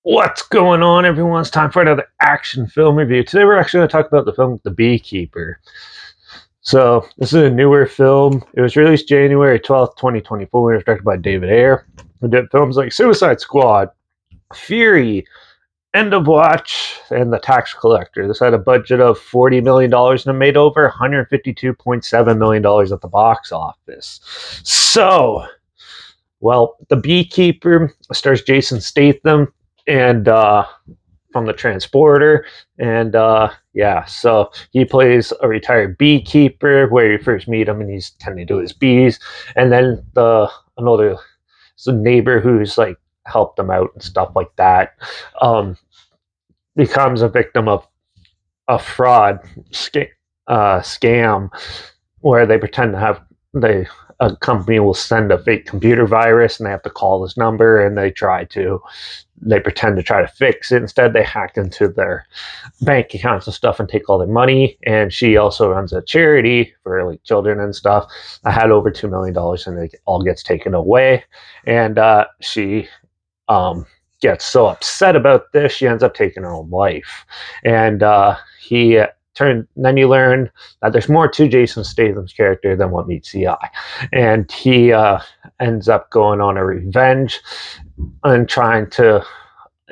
What's going on, everyone? It's time for another action film review. Today we're actually going to talk about the film The Beekeeper. So, this is a newer film. It was released January 12th, 2024. It was directed by David Ayer, who did films like Suicide Squad, Fury, End of Watch, and The Tax Collector. This had a budget of $40 million and it made over $152.7 million at the box office. So, well, The Beekeeper stars Jason Statham and from the Transporter, and yeah, so he plays a retired beekeeper where you first meet him and he's tending to his bees, and then another neighbor who's like helped him out and stuff like that um, becomes a victim of a fraud scam where they pretend to have a company will send a fake computer virus and they have to call this number and they pretend to try to fix it. Instead, they hack into their bank accounts and stuff and take all their money. And she also runs a charity for like children and stuff. I had over $2 million and it all gets taken away. And she gets so upset about this, she ends up taking her own life. And then you learn that there's more to Jason Statham's character than what meets the eye. And he ends up going on a revenge and trying to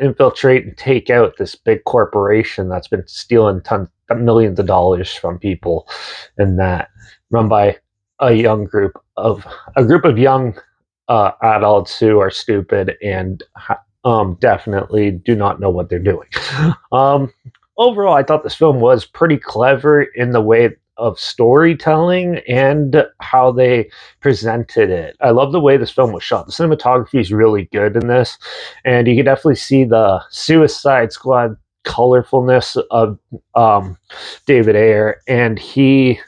infiltrate and take out this big corporation that's been stealing millions of dollars from people, and that run by a group of young adults who are stupid and definitely do not know what they're doing. Overall, I thought this film was pretty clever in the way of storytelling and how they presented it. I love the way this film was shot. The cinematography is really good in this, and you can definitely see the Suicide Squad colorfulness of David Ayer, and he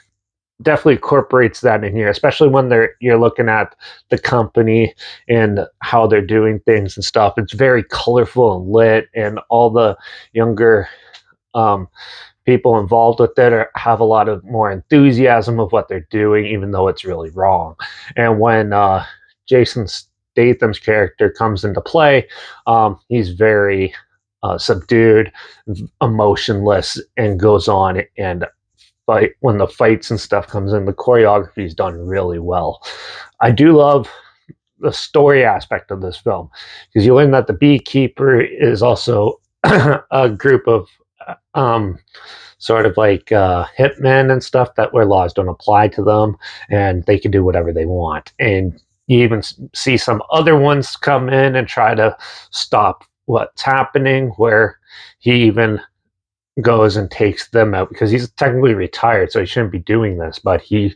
definitely incorporates that in here, especially when you're looking at the company and how they're doing things and stuff. It's very colorful and lit, and all the younger people involved with it have a lot of more enthusiasm of what they're doing, even though it's really wrong. And when Jason Statham's character comes into play, he's very subdued, emotionless, and goes on and when the fights and stuff comes in, the choreography is done really well. I do love the story aspect of this film because you learn that the beekeeper is also a group of sort of like hitmen and stuff that where laws don't apply to them and they can do whatever they want. And you even see some other ones come in and try to stop what's happening, where he even goes and takes them out because he's technically retired, so he shouldn't be doing this, but he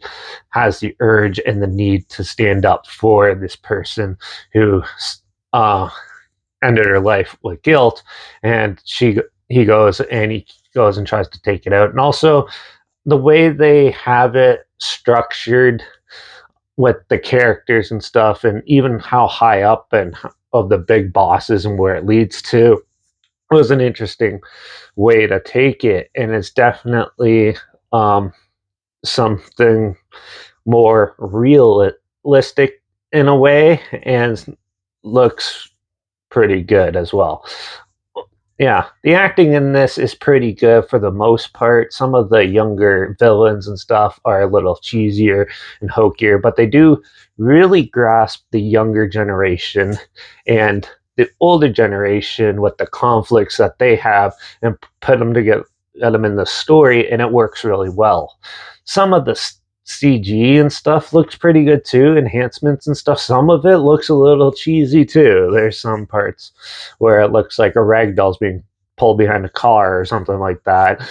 has the urge and the need to stand up for this person who ended her life with guilt, and he goes and tries to take it out. And also the way they have it structured with the characters and stuff, and even how high up and of the big bosses and where it leads to, was an interesting way to take it. And it's definitely something more realistic in a way, and looks pretty good as well. Yeah, the acting in this is pretty good for the most part. Some of the younger villains and stuff are a little cheesier and hokier, but they do really grasp the younger generation and the older generation with the conflicts that they have and put them together, get them in the story, and it works really well. Some of the CG and stuff looks pretty good too, enhancements and stuff. Some of it looks a little cheesy too. There's some parts where it looks like a ragdoll's being pulled behind a car or something like that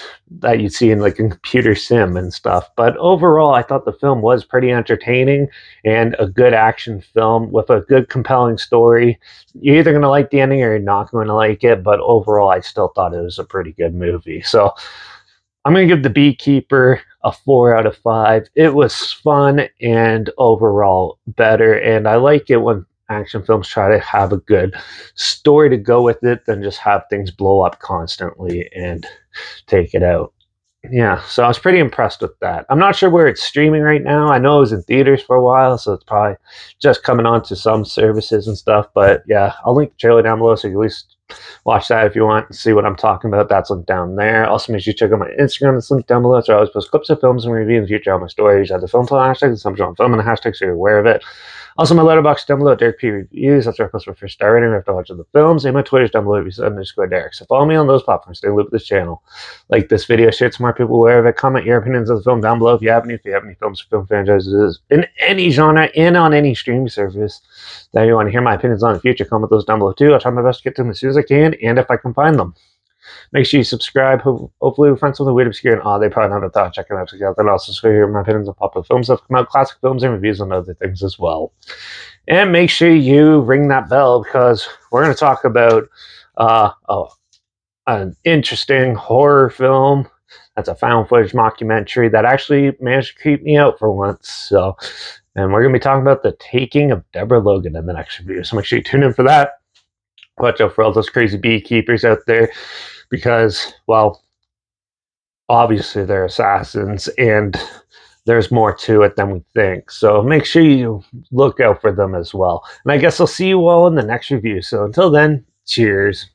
you'd see in like a computer sim and stuff. But overall, I thought the film was pretty entertaining and a good action film with a good compelling story. You're either going to like the ending or you're not going to like it, but overall I still thought it was a pretty good movie. So I'm going to give The Beekeeper a 4 out of 5. It was fun and overall better, and I like it when action films try to have a good story to go with it than just have things blow up constantly and take it out. Yeah, so I was pretty impressed with that. I'm not sure where it's streaming right now. I know it was in theaters for a while, so it's probably just coming on to some services and stuff. But yeah, I'll link the trailer down below so you can at least watch that if you want to see what I'm talking about. That's linked down there. Also, make sure you check out my Instagram. It's linked down below. That's where I always post clips of films and reviews and future on my stories. I have the film title hashtag, some on film and a hashtag, so you're aware of it. Also, my Letterbox down below, Derek P Reviews. That's where I post my first star rating after watching the films. And my Twitter's down below, if you underscore Derek. So follow me on those platforms. Stay in loop with this channel. Like this video, share it so more people aware of it. Comment your opinions of the film down below if you have any. If you have any films or film franchises in any genre and on any streaming service that you want to hear my opinions on in the future, comment those down below too. I'll try my best to get to them as soon as I can, and if I can find them. Make sure you subscribe. Hopefully, we'll find something weird, obscure, and odd they probably never thought of checking out together. And also, so hear my opinions on popular films that come out, classic films, and reviews on other things as well. And make sure you ring that bell because we're going to talk about an interesting horror film that's a found footage mockumentary that actually managed to creep me out for once. So, and we're going to be talking about The Taking of Deborah Logan in the next review. So make sure you tune in for that. Watch out for all those crazy beekeepers out there because, well, obviously they're assassins and there's more to it than we think. So make sure you look out for them as well. And I guess I'll see you all in the next review. So until then, cheers.